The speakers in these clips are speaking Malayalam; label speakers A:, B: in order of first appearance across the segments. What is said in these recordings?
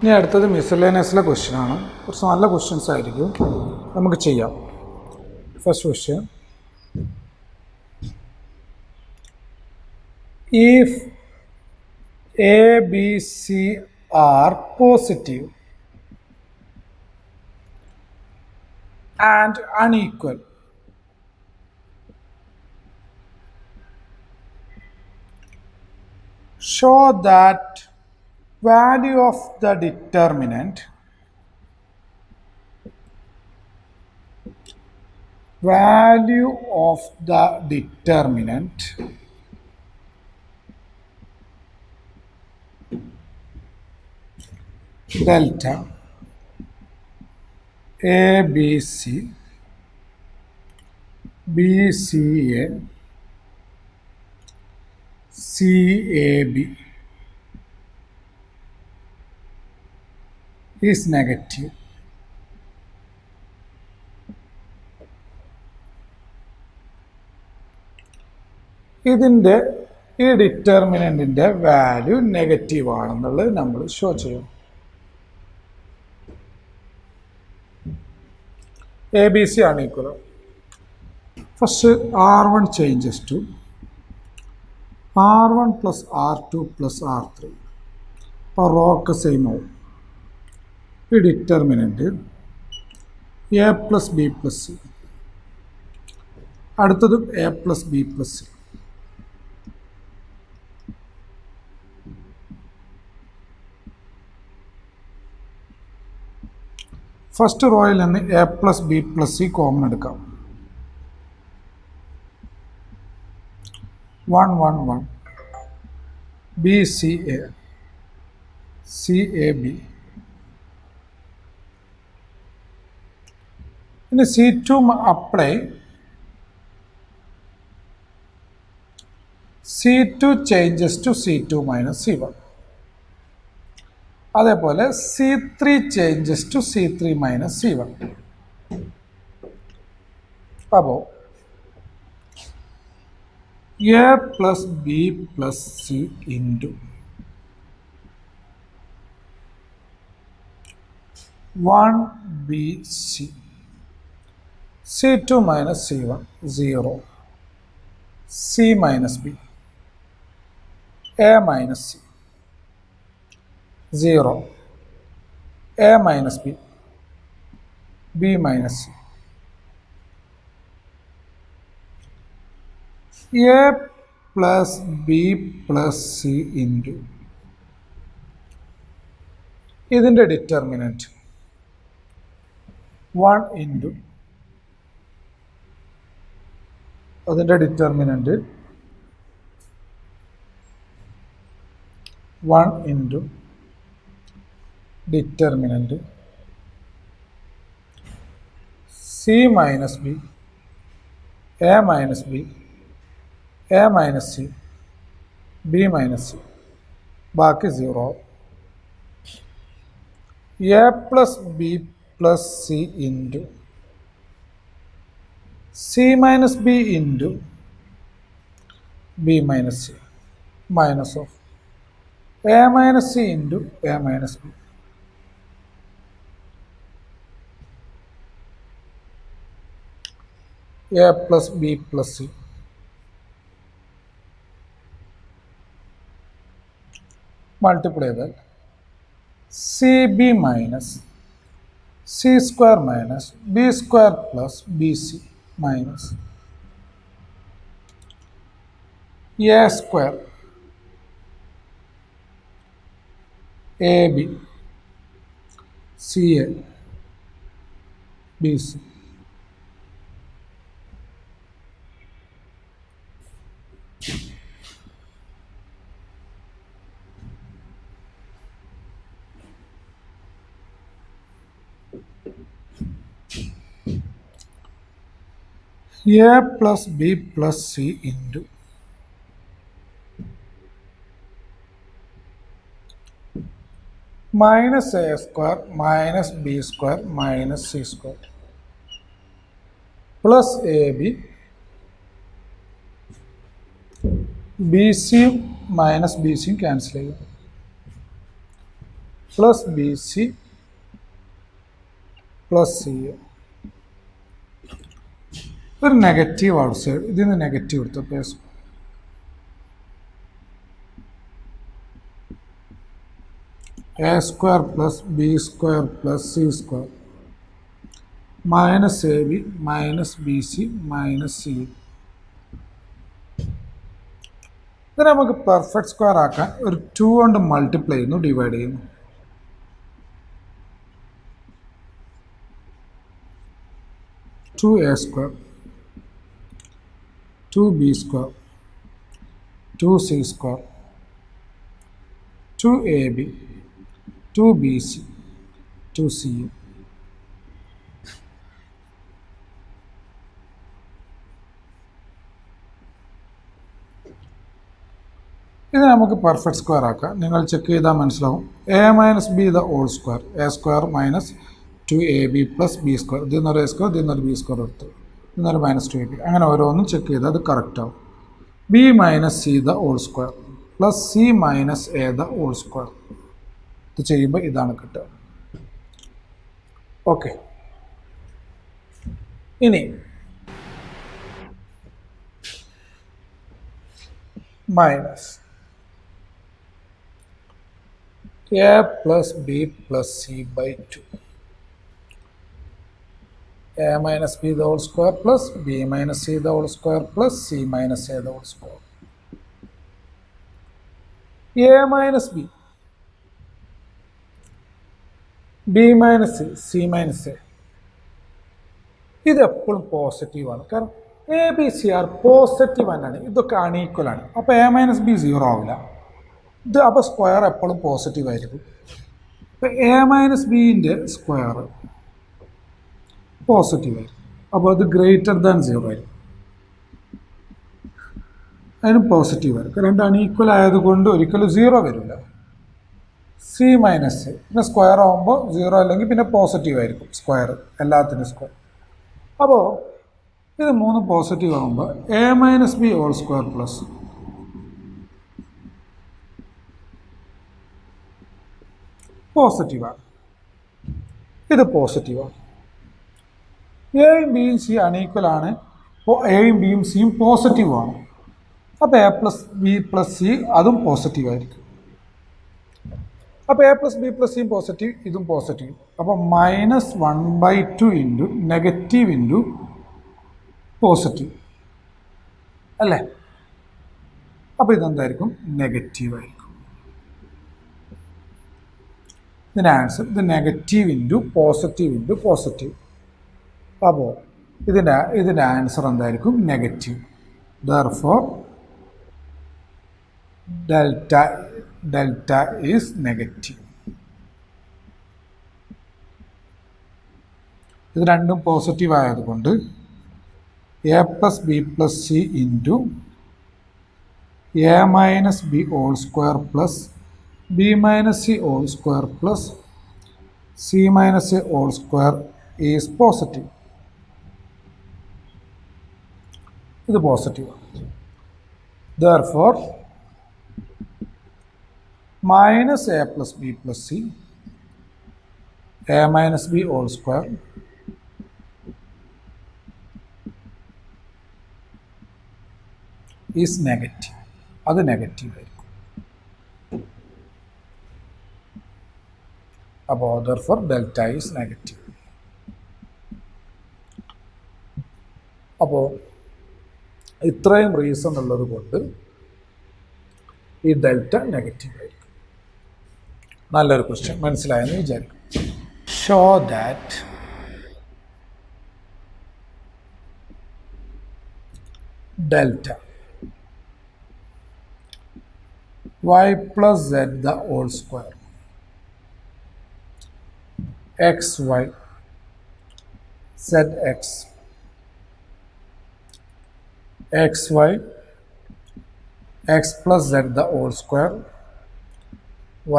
A: ഇനി അടുത്തത് മിസലേനിയസിലെ ക്വസ്റ്റ്യനാണ്. കുറച്ച് നല്ല ക്വസ്റ്റ്യൻസ് ആയിരിക്കും, നമുക്ക് ചെയ്യാം. First question, if A, B, C are positive and unequal, show that value of the determinant delta ABC BCA CAB is negative. ഇതിൻ്റെ ഈ ഡിറ്റർമിനൻറ്റിൻ്റെ വാല്യൂ നെഗറ്റീവ് ആണെന്നുള്ളത് നമ്മൾ ഷോ ചെയ്യും. ABC ആണ് equal. First R1 changes to R1 plus R2 plus R3. അപ്പോൾ റോ ഒക്കെ സെയിം ആവും. ഈ determinant A plus B plus C, അടുത്തതും A plus B plus C. First റോയിൽ നിന്ന് A plus B plus C common എടുക്കാം. 1 1 1 BCA CAB. ഇനി C2 apply, C2 changes to C2 minus C1. അതേപോലെ C3 changes to C3 minus C1. അപ്പോൾ A plus B plus C into 1BC C2 minus C1 0 C minus B A minus C 0 A minus B B minus C. A plus B plus C into ഇതിൻ്റെ ഡിറ്റർമിനൻറ്റ് 1 ഇൻറ്റു അതിൻ്റെ determinant 1 into determinant C minus B A minus B A minus C B minus C, ബാക്കി 0. A plus B plus C into C minus B into B minus C minus of A minus C into A minus B. A plus B plus C multiply ചെയ്താൽ CB minus C square minus B square plus BC minus A square AB CA BC. A plus B plus C into minus A square minus B square minus C square plus AB BC minus BC cancel. Plus b C plus C A. ഒരു നെഗറ്റീവ് ഔട്ട് സൈഡ്, ഇതിൽ നിന്ന് നെഗറ്റീവ് എടുത്തു plus A square plus b square plus C square minus A B minus B C minus C. ഇതിനെ നമുക്ക് പെർഫെക്റ്റ് സ്ക്വയർ ആക്കാൻ ഒരു 2 കൊണ്ട് മൾട്ടിപ്ലൈ ചെയ്യുന്നു, ഡിവൈഡ് ചെയ്യുന്നു. Two a square 2b square 2c square 2ab 2bc 2ca. ഇത് നമുക്ക് പെർഫെക്റ്റ് സ്ക്വയർ ആക്കാം. നിങ്ങൾ ചെക്ക് ചെയ്താൽ മനസ്സിലാവും. A minus b the whole square, a square minus 2ab plus b square, ഇതിൽ നിന്നൊരു എ സ്ക്വയർ ഇതിൽ നിന്നൊരു ബി സ്ക്വയർ എടുത്തു, ഇന്നൊരു മൈനസ് 2ab, അങ്ങനെ ഓരോന്നും ചെക്ക് ചെയ്താൽ അത് കറക്റ്റ് ആവും. B minus c the whole square plus c minus a the whole square, ഇത് ചെയ്യുമ്പോൾ ഇതാണ് കിട്ടുക. ഓക്കെ, ഇനി minus a plus b plus c by 2, a minus b the whole square plus b minus c the whole square plus c minus a the whole square. a minus b, b minus c, c minus a, ഇത് എപ്പോഴും പോസിറ്റീവാണ്. കാരണം a b c are positive തന്നെയാണ്, ഇതൊക്കെ അണീക്വലാണ്. അപ്പോൾ എ മൈനസ് ബി 0 ആവില്ല. ഇത് അപ്പോൾ സ്ക്വയർ എപ്പോഴും പോസിറ്റീവ് ആയിരിക്കും. അപ്പോൾ എ മൈനസ് ബിൻ്റെ സ്ക്വയർ പോസിറ്റീവ് ആയിരിക്കും. അപ്പോൾ അത് ഗ്രേറ്റർ ദാൻ 0 ആയിരിക്കും, അതിന് പോസിറ്റീവ് ആയിരിക്കും. രണ്ട് അൺഈക്വൽ ആയതുകൊണ്ട് ഒരിക്കലും 0 വരില്ല. സി മൈനസ് പിന്നെ സ്ക്വയർ ആകുമ്പോൾ 0 അല്ലെങ്കിൽ പിന്നെ പോസിറ്റീവ് ആയിരിക്കും സ്ക്വയർ, എല്ലാത്തിനും സ്ക്വയർ. അപ്പോൾ ഇത് 3 പോസിറ്റീവ് ആകുമ്പോൾ a minus b whole square plus പോസിറ്റീവാണ്, ഇത് പോസിറ്റീവാണ്. എയും ബിയും സി അൺഈക്വലാണ്, എയും ബിയും സിയും പോസിറ്റീവാണ്. അപ്പോൾ A plus b plus C അതും പോസിറ്റീവായിരിക്കും. അപ്പോൾ എ പ്ലസ് ബി പ്ലസ് സിയും പോസിറ്റീവ്, ഇതും പോസിറ്റീവ്. അപ്പോൾ -1/2 ഇൻറ്റു നെഗറ്റീവ് ഇൻറ്റു പോസിറ്റീവ് അല്ലേ? അപ്പോൾ ഇതെന്തായിരിക്കും? നെഗറ്റീവായിരിക്കും. ഇതിൻ്റെ ആൻസർ ഇത് negative into positive into positive. അപ്പോൾ ഇതിൻ്റെ ആൻസർ എന്തായിരിക്കും? Negative. Therefore delta is negative. ഇത് രണ്ടും പോസിറ്റീവ് ആയതുകൊണ്ട് a plus b plus c into a minus b whole square plus b minus c whole square plus c minus a whole square is positive. ഇത് പോസിറ്റീവാണ്. Therefore minus a plus b plus c a minus b whole square is negative. അത് നെഗറ്റീവ് ആയിരിക്കും. അപ്പോൾ therefore delta is negative. അപ്പോൾ ഇത്രയും റീസൺ ഉള്ളത് കൊണ്ട് ഈ ഡെൽറ്റ നെഗറ്റീവ് ആയിരിക്കും. നല്ലൊരു ക്വസ്റ്റ്യൻ, മനസ്സിലായെന്ന് വിചാരിക്കും. Show that delta y plus z the whole square xy zx xy x plus z the whole square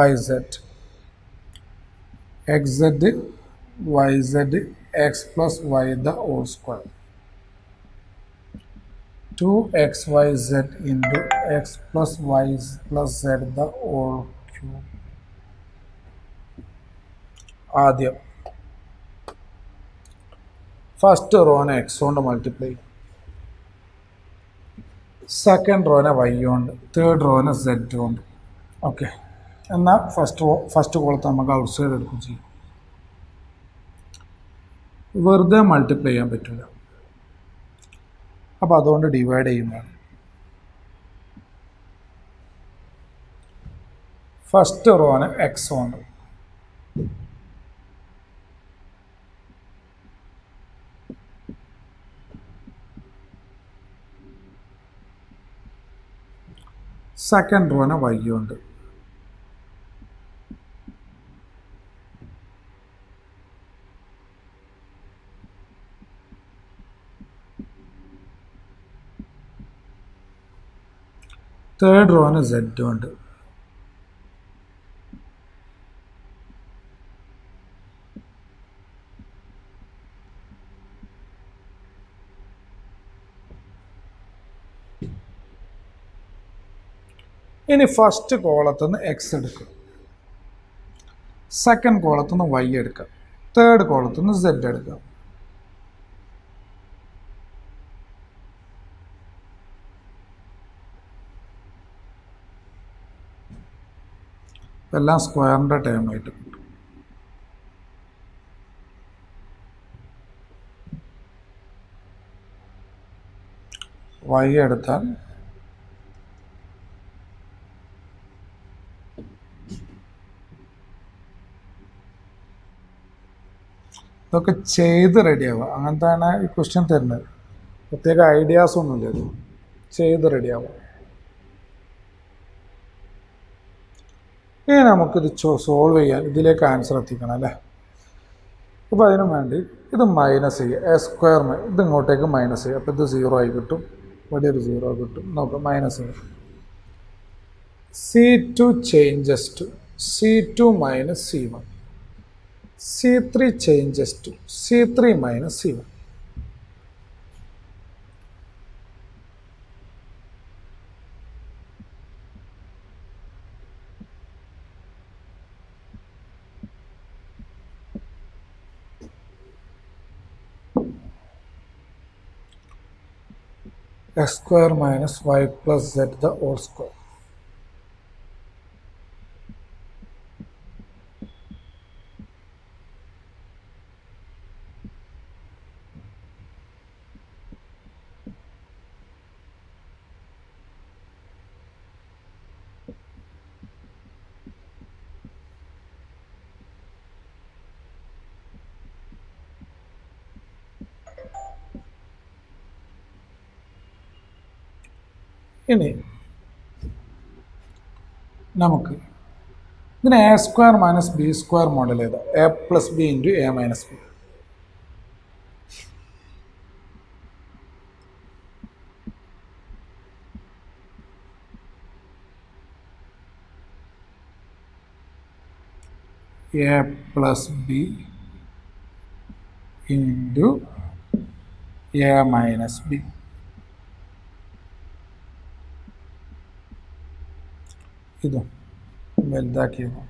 A: yz xz yz x plus y the whole square 2xyz into x plus y plus z the whole cube ആദ്യം ഫസ്റ്റ് റോനെ എക്സ് കൊണ്ട് മൾട്ടിപ്ലൈ ചെയ്യും, സെക്കൻഡ് റോനെ വൈ കൊണ്ട്, തേർഡ് റോനെ സെഡ് കൊണ്ട്. ഓക്കെ, എന്നാൽ ഫസ്റ്റ് കോളത്ത് നമുക്ക് ഔട്ട് സൈഡ് എടുക്കും ചെയ്യും. വെറുതെ മൾട്ടിപ്ലൈ ചെയ്യാൻ പറ്റില്ല, അപ്പോൾ അതുകൊണ്ട് ഡിവൈഡ് ചെയ്യുന്നതാണ്. ഫസ്റ്റ് റോന് എക്സ് കൊണ്ട്, സെക്കൻഡ് റോന് വൈ കൊണ്ട്, തേർഡ് റോന് സെഡ് കൊണ്ട്. ഇനി ഫസ്റ്റ് കോളത്തുനിന്ന് എക്സ് എടുക്കുക, സെക്കൻഡ് കോളത്തുനിന്ന് വൈ എടുക്കുക, തേർഡ് കോളത്തുനിന്ന് സെഡ് എടുക്കുക. എല്ലാം സ്ക്വയറിൻ്റെ ടേമായിട്ട് കിട്ടും. വൈ എടുത്താൽ ഇതൊക്കെ ചെയ്ത് റെഡിയാവുക, അങ്ങനത്തെയാണ് ഈ ക്വസ്റ്റ്യൻ തരുന്നത്. പ്രത്യേക ഐഡിയാസ് ഒന്നുമില്ല, ഇത് ചെയ്ത് റെഡിയാവുക. ഇനി നമുക്കിത് സോൾവ് ചെയ്യാൻ ഇതിലേക്ക് ആൻസർ എത്തിക്കണം അല്ലേ. അപ്പോൾ അതിനു വേണ്ടി ഇത് മൈനസ് ചെയ്യുക, എ സ്ക്വയർ ഇത് ഇങ്ങോട്ടേക്ക് മൈനസ് ചെയ്യുക, അപ്പോൾ ഇത് 0 ആയി കിട്ടും, ഇവിടെ ഒരു 0 കിട്ടും. നോക്കാം, മൈനസ് ചെയ്യുക. C2 changes to C2 minus C1, C3 changes to C3 minus C1. X square minus y plus z the whole square. ഇനി നമുക്ക് ഇതിന് a square minus b square model ചെയ്ത a plus b into a minus b. A plus b into a minus b. ഇതും വലുതാക്കിയത്.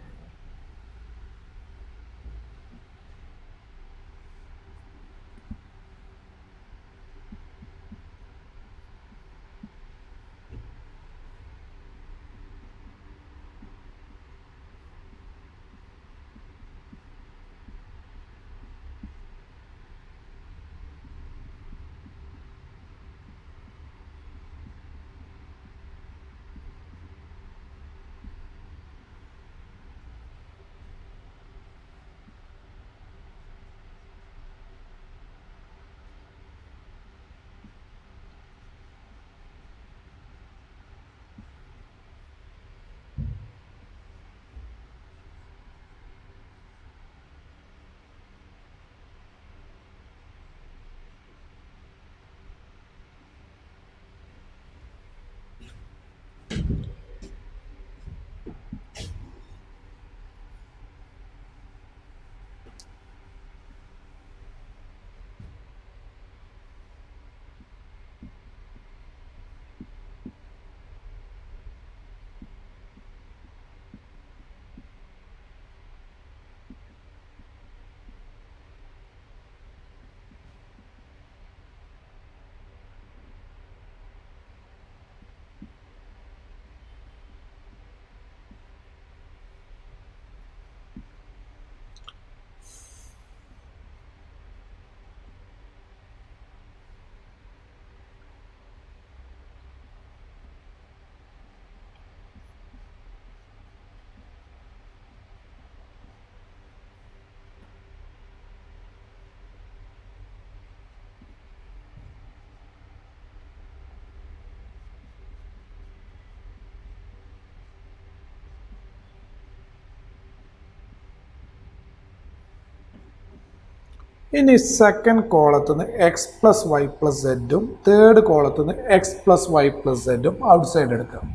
A: ഇനി സെക്കൻഡ് കോളത്തിൽ നിന്ന് എക്സ് പ്ലസ് വൈ പ്ലസ് സെഡും തേർഡ് കോളത്തിൽ നിന്ന് എക്സ് പ്ലസ് വൈ പ്ലസ് സെഡും ഔട്ട് സൈഡ് എടുക്കാം.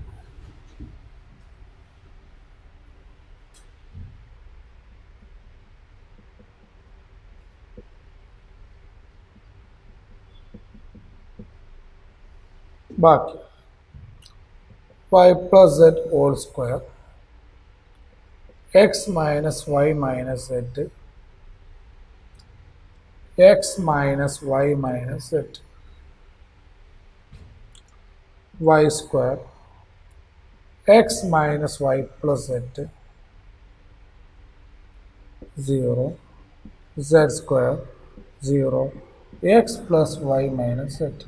A: ബാക്കി y plus z whole square x minus y minus z x minus y minus z y square x minus y plus z 0 z square 0 x plus y minus z.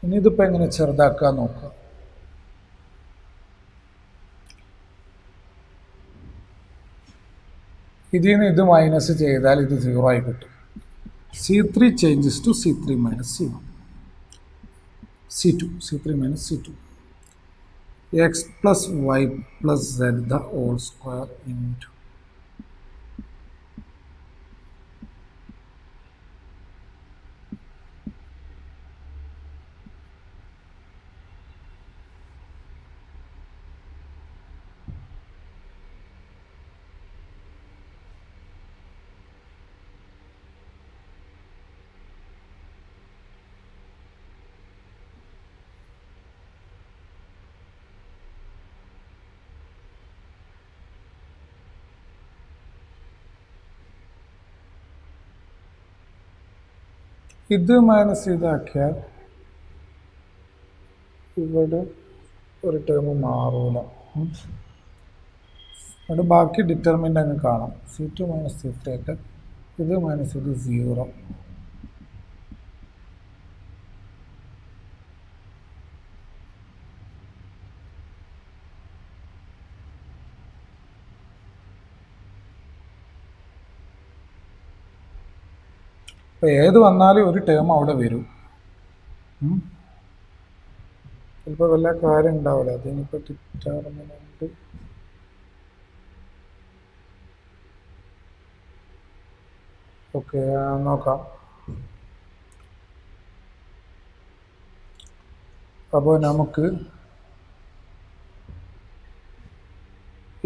A: ഇനി ഇതിപ്പോൾ എങ്ങനെ ചെറുതാക്കാൻ നോക്കാം. ഇതിൽ നിന്ന് ഇത് മൈനസ് ചെയ്താൽ ഇത് 0 ആയി കിട്ടും. C3 changes to C3 minus C1 C2 C3 minus C2 x plus y plus z the whole square into ഇത് മൈനസ് ഇതാക്കിയാൽ ഇവിടെ ഒരു ടേം മാറൂല. അവിടെ ബാക്കി ഡിറ്റർമിൻ്റ് അങ്ങ് കാണാം. C2 മൈനസ് C3 ഒക്കെ ഇത് മൈനസ് ഇത് 0. അപ്പോൾ ഏത് വന്നാലും ഒരു ടേം അവിടെ വരും. ചിലപ്പോൾ വല്ല കാര്യം ഉണ്ടാവില്ല. അതിനിപ്പോൾ ഡിറ്റർമിനൻ്റ് ഓക്കെ നോക്കാം. അപ്പോൾ നമുക്ക്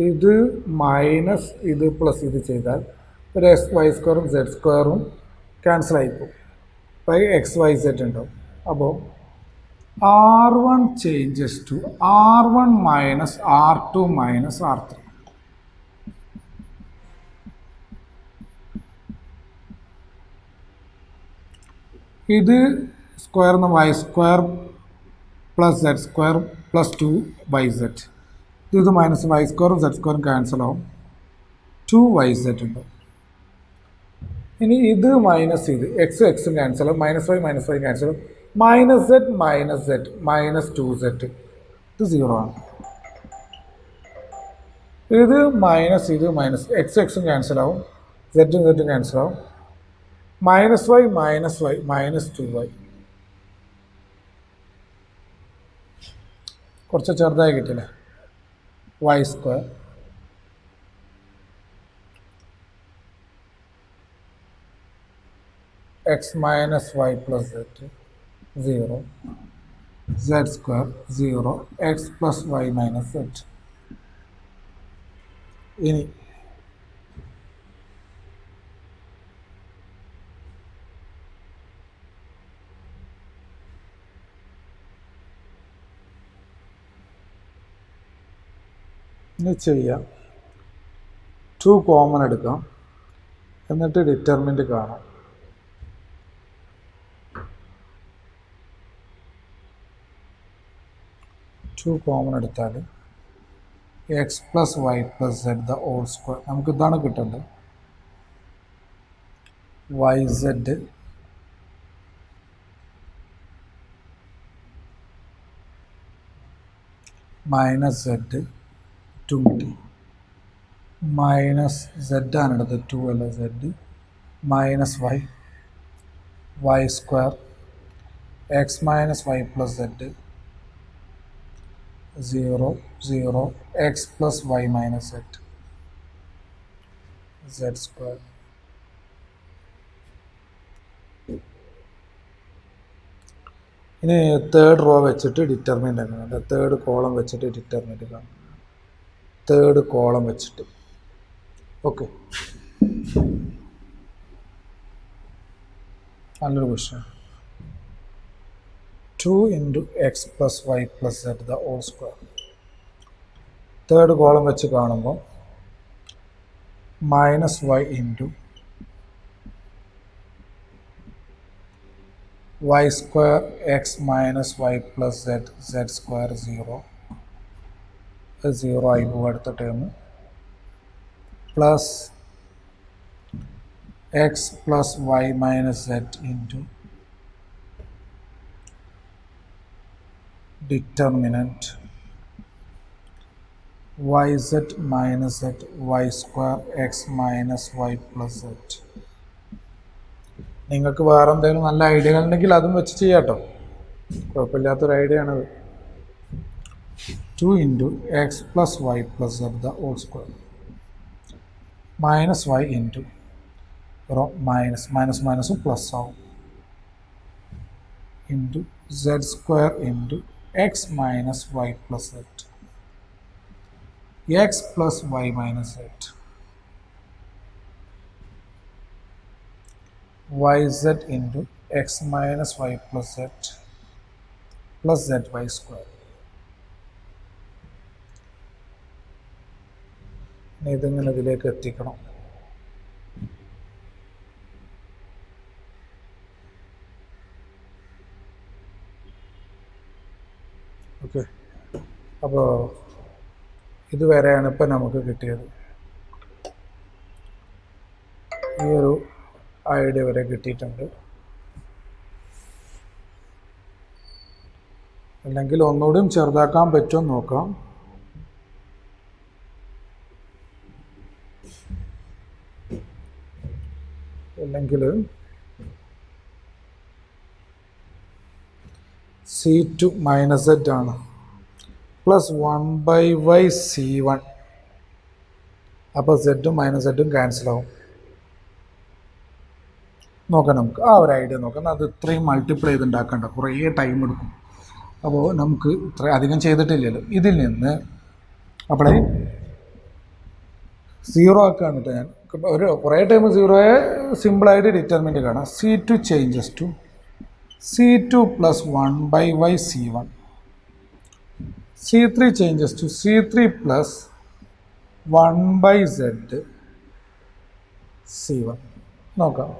A: ഇത് മൈനസ് ഇത് പ്ലസ് ഇത് ചെയ്താൽ ഒരു എക്സ് വൈ സ്ക്വയറും സെഡ് സ്ക്വയറും ക്യാൻസൽ ആയിപ്പോവും. അപ്പോൾ XYZ ഉണ്ടാവും. അപ്പോൾ R1 changes to R1 minus R2 minus R3. ഇത് സ്ക്വയറിന് y square plus z square plus 2YZ. ഇത് മൈനസ് വൈ സ്ക്വയറും സെഡ് സ്ക്വയറും ക്യാൻസൽ ആവും. 2YZ ഉണ്ടാവും. ഇനി ഇത് മൈനസ് ഇത് എക്സും എക്സും ക്യാൻസൽ ആവും. -y -y ക്യാൻസൽ ആവും. -z മൈനസ് 2z ഇത് 0 ആണ്. ഇത് മൈനസ് എക്സും എക്സും ക്യാൻസൽ ആവും. സെഡും സെഡും ക്യാൻസൽ ആവും. -y മൈനസ് 2y കുറച്ച് ചെറുതായി കിട്ടില്ല. Y square x minus y plus z 0 z square 0 x plus y minus z. ഇനി ചെയ്യാം. 2 കോമൺ എടുക്കാം. എന്നിട്ട് ഡിറ്റർമിൻ്റ് കാണാം. കോമൺ എടുത്താൽ x plus y plus z the whole square നമുക്ക് ഇതാണ് കിട്ടേണ്ടത്. YZ മൈനസ് സെഡ് 2 കിട്ടി. മൈനസ് സെഡ് ആണ് എടുത്തത് 2 അല്ല z minus y square x minus y plus z 0 x plus y minus z square ഇനി തേർഡ് റോ വെച്ചിട്ട് ഡിറ്റർമിൻ്റ് എങ്ങനെ തേർഡ് കോളം വെച്ചിട്ട് ഡിറ്റർമിൻ്റ് കാണും തേർഡ് കോളം വെച്ചിട്ട് ഓക്കെ നല്ലൊരു question 2 into x plus y plus z the whole square third column വെച്ച് കാണുമ്പോൾ minus y into y square x minus y plus z square 0 ആയി പോകും അടുത്ത term plus x plus y minus z into determinant yz minus z y square x minus y plus z. നിങ്ങൾക്ക് വേറെ എന്തെങ്കിലും നല്ല ഐഡിയകൾ ഉണ്ടെങ്കിൽ അതും വെച്ച് ചെയ്യാം കേട്ടോ, കുഴപ്പമില്ലാത്തൊരു ഐഡിയ ആണത്. 2 into x plus y plus z the whole square minus y into minus plus ആവും into z square into x minus y plus z x plus y minus z yz into x minus y plus z plus zy square. ഇതിങ്ങനെ ഇതിലേക്ക് എത്തിക്കണം. ഓക്കെ, അപ്പോൾ ഇതുവരെയാണ് ഇപ്പം നമുക്ക് കിട്ടിയത്. ഈ ഒരു ഐഡിയ വരെ കിട്ടിയിട്ടുണ്ട്. അല്ലെങ്കിൽ ഒന്നുകൂടിയും ചെറുതാക്കാൻ പറ്റുമോ നോക്കാം. അല്ലെങ്കിൽ C2 മൈനസ് z ആണ് പ്ലസ് 1/C1. അപ്പോൾ സെഡും മൈനസ് സെഡും ക്യാൻസലാവും. നോക്കാം, നമുക്ക് ആ ഒരു ഐഡിയ നോക്കാം. അത് ഇത്രയും മൾട്ടിപ്ലൈ ചെയ്ത് ഉണ്ടാക്കണ്ട, കുറേ ടൈം എടുക്കും. അപ്പോൾ നമുക്ക് ഇത്ര അധികം ചെയ്തിട്ടില്ലല്ലോ. ഇതിൽ നിന്ന് അവിടെ 0 ആക്കുകയാണ് കേട്ടോ. ഞാൻ ഒരു കുറേ ടൈം 0യെ സിമ്പിളായിട്ട് ഡിറ്റർമിൻ്റ് കാണാം. C2 changes to C2 plus 1/C1. C3 changes to C3 plus 1/Z C1. നോക്കാം,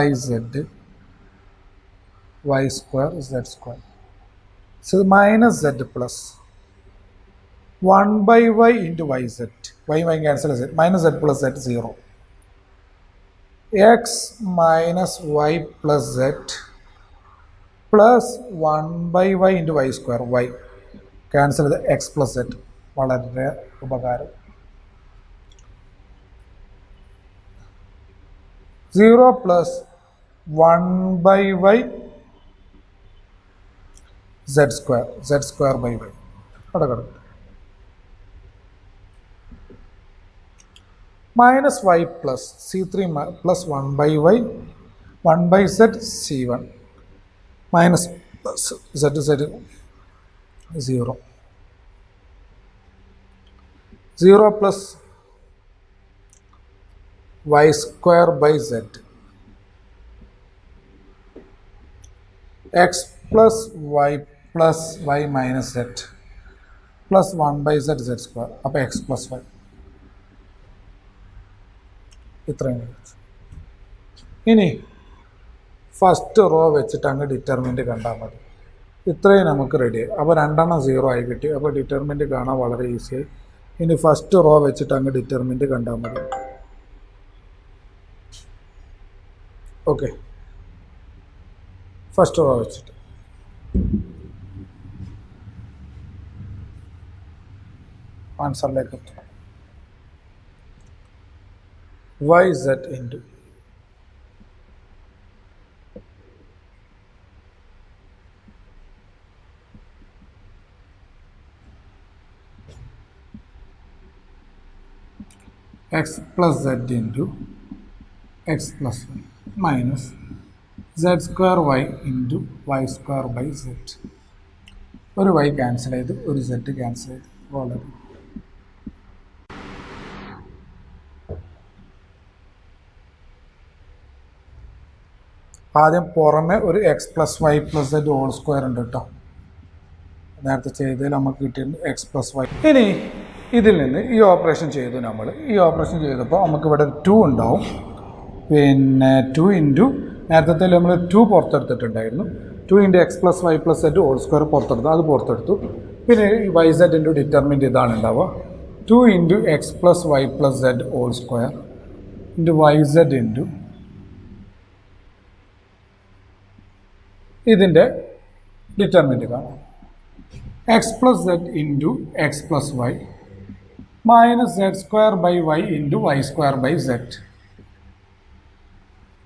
A: YZ y square z square. So minus z plus 1/y into yz. Y cancel z minus z plus z 0. x minus y plus z plus 1/y into y square. y cancel the x plus z. വളരെ ഉപകാരം. 0 plus 1/y z square by y. അവിടെ കിടക്കും. minus y plus C3 plus 1/y 1/z C1 minus plus z 0. 0 plus y square by z x plus y minus z plus 1/z z square. അപ്പോൾ x plus y. ഇത്രയും. ഇനി ഫസ്റ്റ് റോ വെച്ചിട്ട് അങ്ങ് ഡിറ്റർമിൻ്റ് കണ്ടാൽ മതി. ഇത്രയും നമുക്ക് റെഡിയായി. അപ്പോൾ 2 0 ആയി കിട്ടി. അപ്പോൾ ഡിറ്റർമിൻ്റ് കാണാൻ വളരെ ഈസിയായി. ഇനി ഫസ്റ്റ് റോ വെച്ചിട്ട് അങ്ങ് ഡിറ്റർമിൻ്റ് കണ്ടാൽ മതി. ഓക്കെ, ഫസ്റ്റ് റോ വെച്ചിട്ട് ആൻസറിലേക്ക് എത്തണം. yz into x plus z into x plus 1 minus z square y into y square by z. ഒരു വൈ ക്യാൻസൽ ചെയ്ത് ഒരു സെഡ് ക്യാൻസൽ ചെയ്ത് വളരെ ആദ്യം പുറമെ ഒരു x plus y plus z whole square ഉണ്ട് കേട്ടോ. നേരത്തെ ചെയ്തതിൽ നമുക്ക് കിട്ടിയിട്ടുണ്ട് എക്സ് പ്ലസ് വൈ. ഇനി ഇതിൽ നിന്ന് ഈ ഓപ്പറേഷൻ ചെയ്തു. നമ്മൾ ഈ ഓപ്പറേഷൻ ചെയ്തപ്പോൾ നമുക്കിവിടെ 2 ഉണ്ടാവും. പിന്നെ 2 ഇൻറ്റു നേരത്തെ നമ്മൾ 2 പുറത്തെടുത്തിട്ടുണ്ടായിരുന്നു. 2 into x plus y plus z whole square പുറത്തെടുത്തു, അത് പുറത്തെടുത്തു. പിന്നെ ഈ വൈ സെഡ് ഇൻറ്റു ഡിറ്റർമിൻ്റ് ഇതാണ് ഉണ്ടാവുക. 2 into x plus y plus z whole square into y z into ഇതിൻ്റെ ഡിറ്റർമിൻ്റ് കാണാം. X plus z into x plus y minus z square by y into y square by z.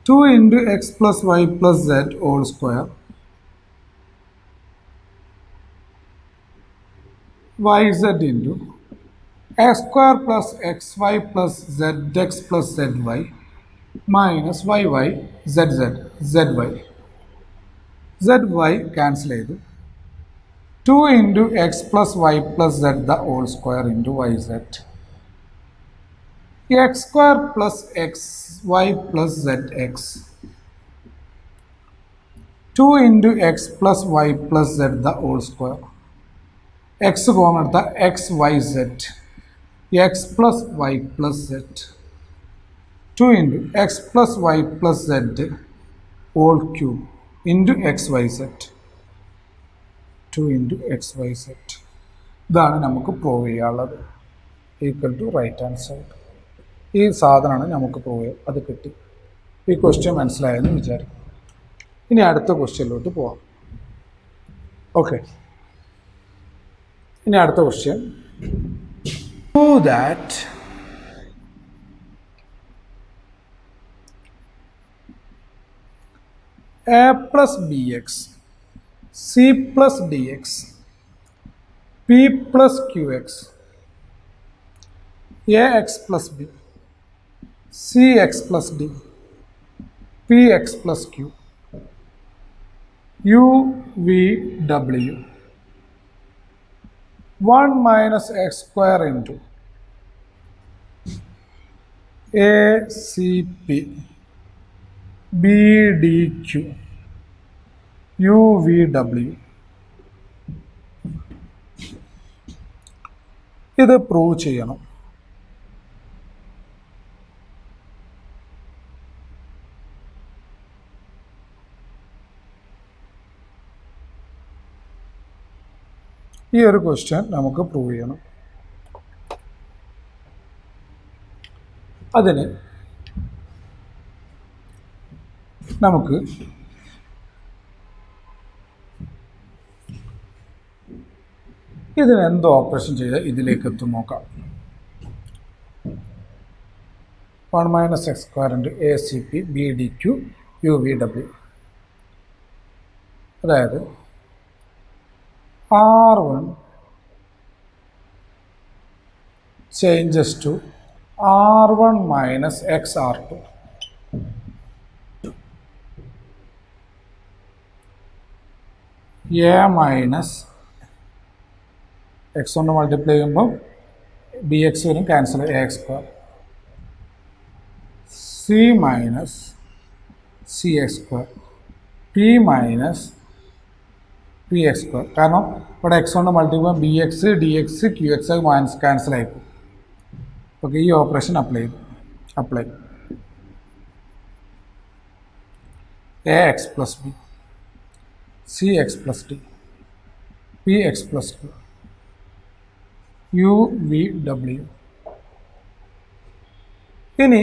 A: 2 into x plus y plus z whole square y z into x square plus x y plus z x plus z y minus y y z z z y. Z y cancel ചെയ്തു. 2 into x plus y plus z the whole square into y z. X square plus x y plus z x. 2 into x plus y plus z the whole square. X common എടുത്ത x y z x plus y plus z. 2 into x plus y plus z whole cube into x y z. 2 into x y z. ഇതാണ് നമുക്ക് പ്രൂവ് ചെയ്യാനുള്ളത്. Equal to right hand side. ഈ സാധനമാണ് നമുക്ക് പ്രൂവ് ചെയ്യുക. അത് കിട്ടി. ഈ ക്വസ്റ്റ്യൻ മനസ്സിലായെന്ന് വിചാരിക്കും. ഇനി അടുത്ത ക്വസ്റ്റ്യനിലോട്ട് പോവാം. ഓക്കെ, ഇനി അടുത്ത question. Prove that a plus bx c plus dx p plus qx ax plus b cx plus d px plus q u v w 1 minus x square into acp bdq uvw. ഇത് പ്രൂവ് ചെയ്യണം. ഈ ഒരു ക്വസ്റ്റ്യൻ നമുക്ക് പ്രൂവ് ചെയ്യണം. അതിന് നമുക്ക് ഇതിന് എന്ത് ഓപ്പറേഷൻ ചെയ്താൽ ഇതിലേക്ക് എത്തും നോക്കാം. 1 minus x square into A C P B D Q U V ഡബ്ല്യു. അതായത് R1 changes to R1 minus XR2. A minus x കൊണ്ട് മൾട്ടിപ്ലൈ ചെയ്യുമ്പോൾ ബി എക്സ് വരും, cancel a x square. C minus c x square p minus p x square. കാരണം ഇവിടെ എക്സ് കൊണ്ട് multiply b x d x q x minus cancel ആയിപ്പോയി. ഓക്കെ, ഈ operation apply a x plus b c x plus d p x plus q U V ഡബ്ല്യു. ഇനി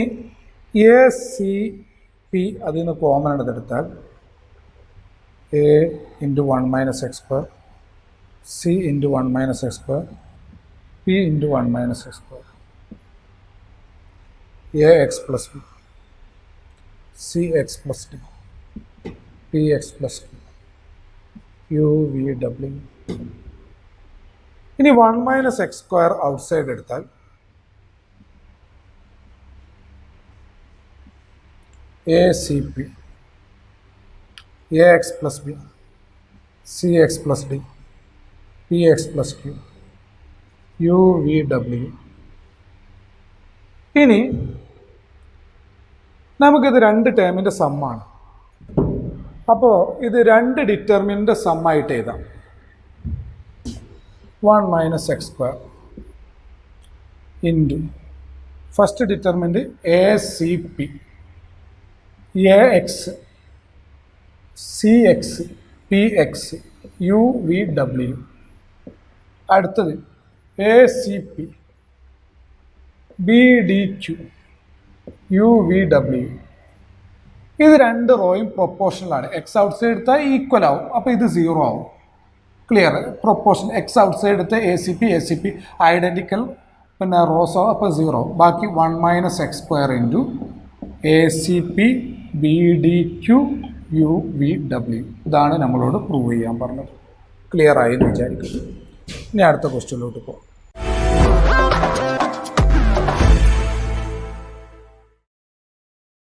A: എ സി പി അതിൽ നിന്ന് കോമൺ എടുത്തെടുത്താൽ a into 1 minus x square C into 1 minus x square p into 1 minus x square a x plus b c x plus d p x plus u V ഡബ്ല്യു. ഇനി 1 minus x square outside എടുത്താൽ a C P A x plus b, c x plus d, p x plus q, u V ഡബ്ല്യു. ഇനി നമുക്കിത് രണ്ട് ടേമിൻ്റെ സമ്മാണ്. അപ്പോൾ ഇത് രണ്ട് ഡിറ്റർമിനൻ്റ് സമ്മായിട്ട് എഴുതാം. 1 minus x square into first determinant A C P, A x, C x, P x, U V W. അടുത്തത് A C P, B D Q, U V W. ഇത് രണ്ട് റോയും പ്രൊപ്പോർഷണലാണ്. എക്സ് ഔട്ട് സൈഡ് എടുത്താൽ ഈക്വൽ ആവും, അപ്പോൾ ഇത് 0 ആവും. Clear? Proportion x outside എടുത്ത് എ സി പി ഐഡൻറ്റിക്കൽ പിന്നെ റോസ് ആവും, അപ്പോൾ 0 ആവും. ബാക്കി 1 minus x square into A C P B D Q U V ഡബ്ല്യു. ഇതാണ് നമ്മളോട് പ്രൂവ് ചെയ്യാൻ പറഞ്ഞത്. ക്ലിയർ ആയി എന്ന് വിചാരിക്കുന്നു. ഇനി അടുത്ത ക്വസ്റ്റ്യനിലോട്ട് പോകാം.